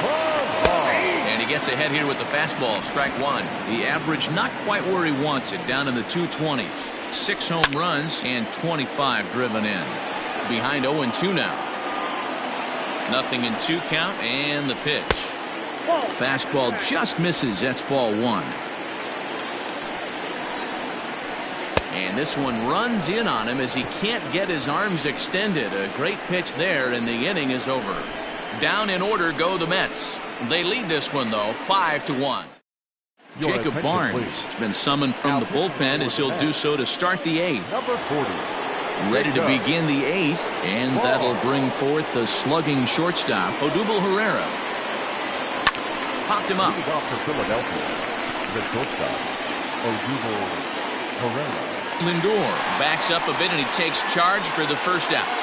And he gets ahead here with the fastball. Strike 1. The average not quite where he wants it, down in the 220s. 6 home runs and 25 driven in. Behind 0-2 now. 0-2 count, and the pitch. Fastball just misses. That's ball 1. And this one runs in on him as he can't get his arms extended. A great pitch there, and the inning is over. Down in order go the Mets. They lead this one, though, 5-1. Jacob Barnes has been summoned from the bullpen as he'll do so to start the 8th. Number 40. Ready to begin the 8th, and that'll bring forth the slugging shortstop, Odubel Herrera. Popped him up. Leading off for Philadelphia, the shortstop, Odubel Herrera. Lindor backs up a bit, and he takes charge for the first out.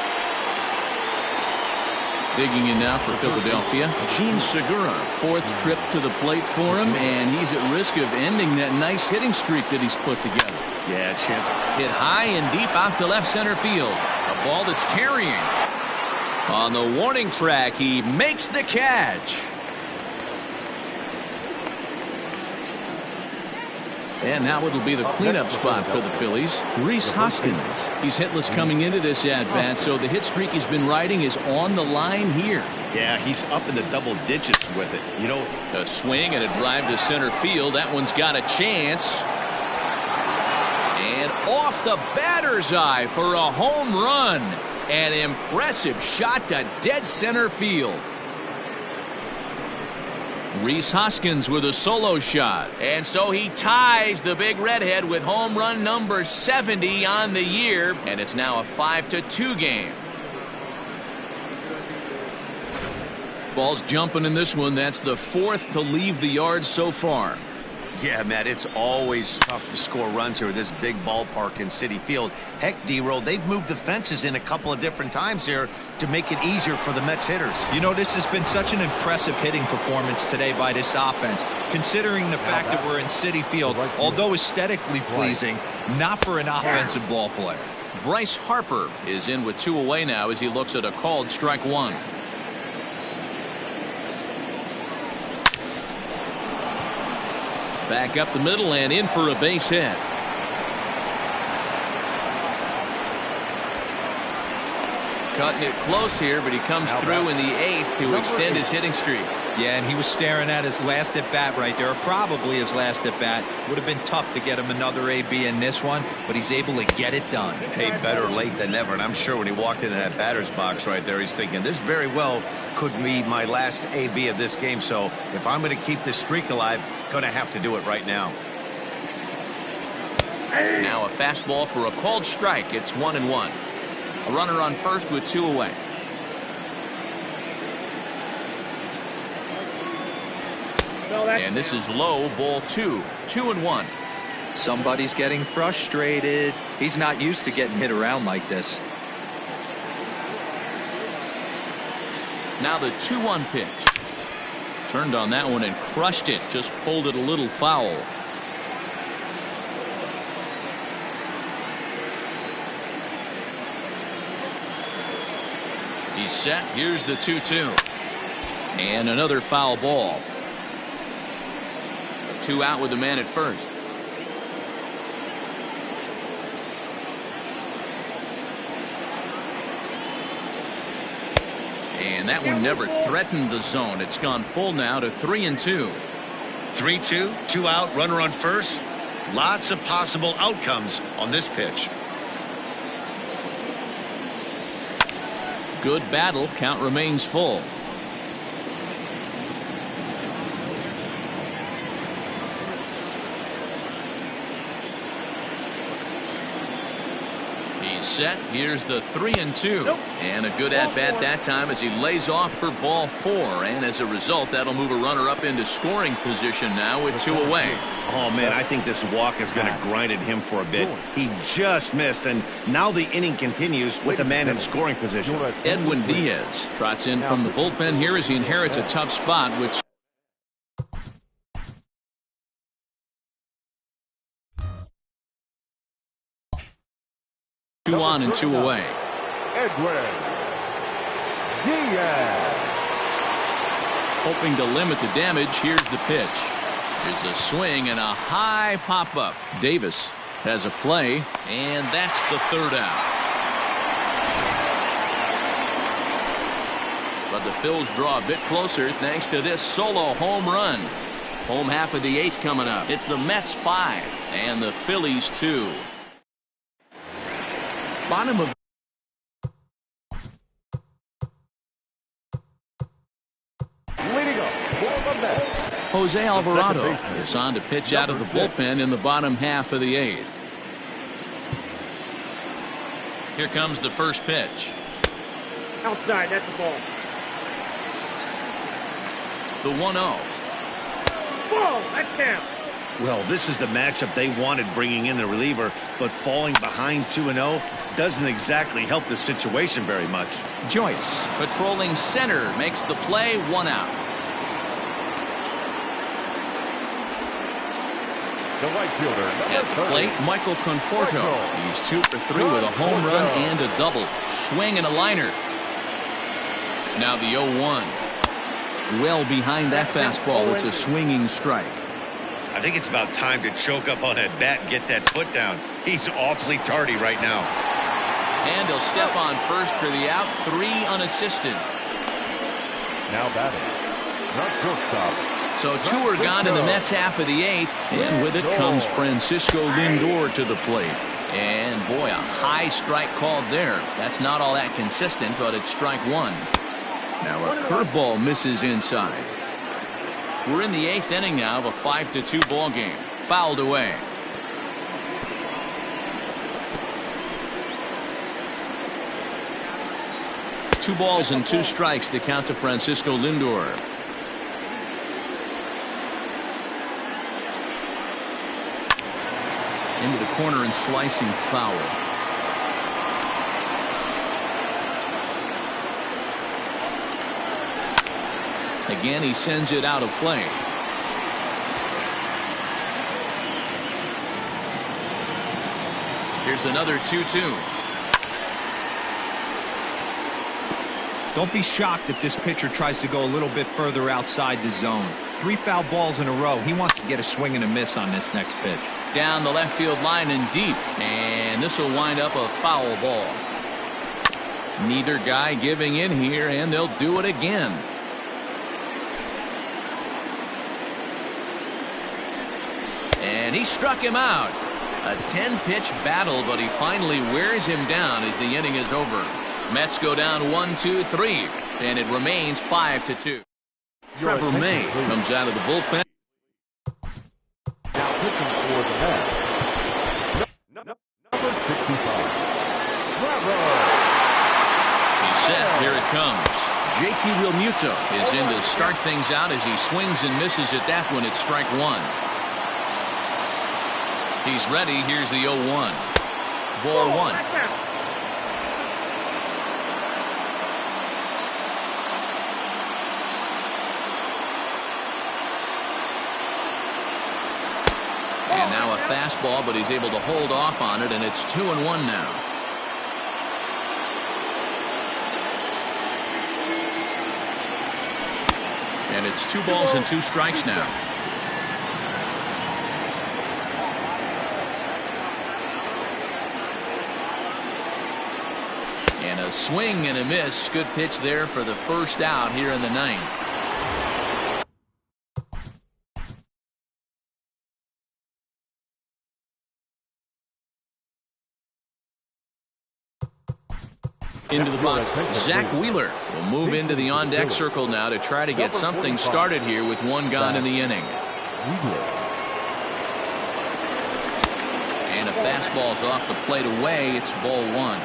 Digging in now for Philadelphia, Gene Segura. 4th trip to the plate for him, and he's at risk of ending that nice hitting streak that he's put together. Yeah, chance. Hit high and deep out to left center field. A ball that's carrying. On the warning track, he makes the catch. And now it'll be the cleanup spot for the Phillies. Reese Hoskins. He's hitless coming into this at-bat, so the hit streak he's been riding is on the line here. Yeah, he's up in the double digits with it. You know, a swing and a drive to center field. That one's got a chance. And off the batter's eye for a home run. An impressive shot to dead center field. Reese Hoskins with a solo shot. And so he ties the big redhead with home run number 70 on the year. And it's now a 5-2 game. Ball's jumping in this one. That's the 4th to leave the yard so far. yeah, Matt, it's always tough to score runs here at this big ballpark in Citi Field. Heck, D-Roll, they've moved the fences in a couple of different times here to make it easier for the Mets hitters. You know, this has been such an impressive hitting performance today by this offense, considering the fact that we're in Citi Field, although aesthetically pleasing, not for an offensive ball player. Bryce Harper is in with 2 away now as he looks at a called strike 1. Back up the middle and in for a base hit. Cutting it close here, but he comes through in the 8th to extend his hitting streak. Yeah, and he was staring at his last at bat right there, or probably his last at bat. Would have been tough to get him another AB in this one, but he's able to get it done. Hey, better late than never, and I'm sure when he walked into that batter's box right there, he's thinking this very well could be my last AB of this game. So if I'm going to keep this streak alive, going to have to do it right now. Now a fastball for a called strike. It's 1-1. A runner on first with 2 away. And this is low, ball 2. 2-1. Somebody's getting frustrated. He's not used to getting hit around like this. Now the 2-1 pitch. Turned on that one and crushed it. Just pulled it a little foul. He's set. Here's the 2-2. And another foul ball. 2 out with the man at first. And that one never threatened the zone. It's gone full now to 3-2. 3-2, 2 out, runner on first. Lots of possible outcomes on this pitch. Good battle. Count remains full. He's set. Here's the 3-2. And a good at-bat that time as he lays off for ball 4. And as a result, that'll move a runner up into scoring position now with 2 away. Oh, man, I think this walk is going to grind at him for a bit. He just missed, and now the inning continues with the man in scoring position. Edwin Diaz trots in from the bullpen here as he inherits a tough spot, which 2 on and 2 away. Edwin Diaz. Hoping to limit the damage, here's the pitch. There's a swing and a high pop-up. Davis has a play, and that's the 3rd out. But the Phils draw a bit closer thanks to this solo home run. Home half of the 8th coming up. It's the Mets 5 and the Phillies 2. Bottom of Leading up for the Mets, Jose Alvarado is on to pitch out of the bullpen in the bottom half of the 8th. Here comes the first pitch. Outside, that's the ball. The 1-0. Ball, that's down. Well, this is the matchup they wanted bringing in the reliever, but falling behind 2-0 doesn't exactly help the situation very much. Joyce patrolling center makes the play, 1 out. the right fielder, At the plate, Michael Conforto. He's 2 for 3 with a home run and a double. Swing and a liner. Now the 0-1. Well behind that fastball. It's a swinging strike. I think it's about time to choke up on that bat and get that foot down. He's awfully tardy right now. And he'll step on first for the out. 3 unassisted. Now batting, the shortstop. So 2 are gone in the Mets half of the 8th. And with it comes Francisco Lindor to the plate. And boy, a high strike called there. That's not all that consistent, but it's strike 1. Now a curveball misses inside. We're in the 8th inning now of a 5-2 ball game. Fouled away. Two balls and 2 strikes to count to Francisco Lindor. Into the corner and slicing foul. Again, he sends it out of play. Here's another 2-2. Don't be shocked if this pitcher tries to go a little bit further outside the zone. 3 foul balls in a row. He wants to get a swing and a miss on this next pitch. Down the left field line and deep. And this will wind up a foul ball. Neither guy giving in here, and they'll do it again. And he struck him out. A 10-pitch battle, but he finally wears him down as the inning is over. Mets go down 1-2-3, and it remains 5-2. Trevor May comes out of the bullpen. Now pitching for the Mets, number 65. Trevor. He's set. Here it comes. JT Realmuto is in to start things out as he swings and misses at that one. It's strike 1. He's ready. Here's the 0-1. Ball 1. And now a fastball, but he's able to hold off on it, and it's 2-1 now. And it's 2 balls and 2 strikes now. And a swing and a miss. Good pitch there for the first out here in the ninth. Into the box, Zach Wheeler will move into the on-deck circle now to try to get something started here with one gone in the inning. And a fastball's off the plate away. It's ball one.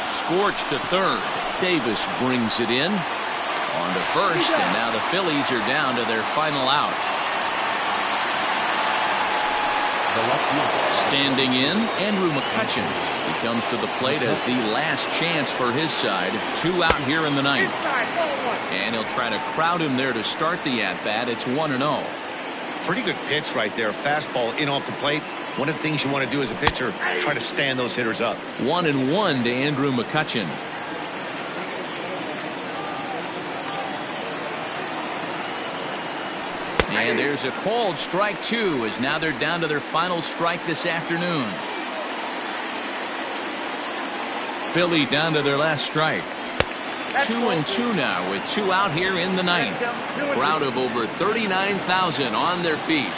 Scorch to third. Davis brings it in. On to first, and now the Phillies are down to their final out. Standing in, Andrew Mccutchen. He comes to the plate as the last chance for his side. 2 out here in the ninth. And he'll try to crowd him there to start the at-bat. It's 1-0. Pretty good pitch right there. Fastball in off the plate. One of the things you want to do as a pitcher, try to stand those hitters up. 1-1 to Andrew Mccutchen. And there's a called strike 2 as now they're down to their final strike this afternoon. Philly down to their last strike. 2-2 now with 2 out here in the ninth. A crowd of over 39,000 on their feet.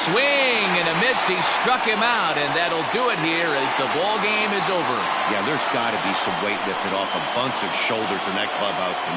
Swing and a miss. He struck him out, and that'll do it here as the ball game is over. Yeah, there's got to be some weight lifted off a bunch of shoulders in that clubhouse tonight.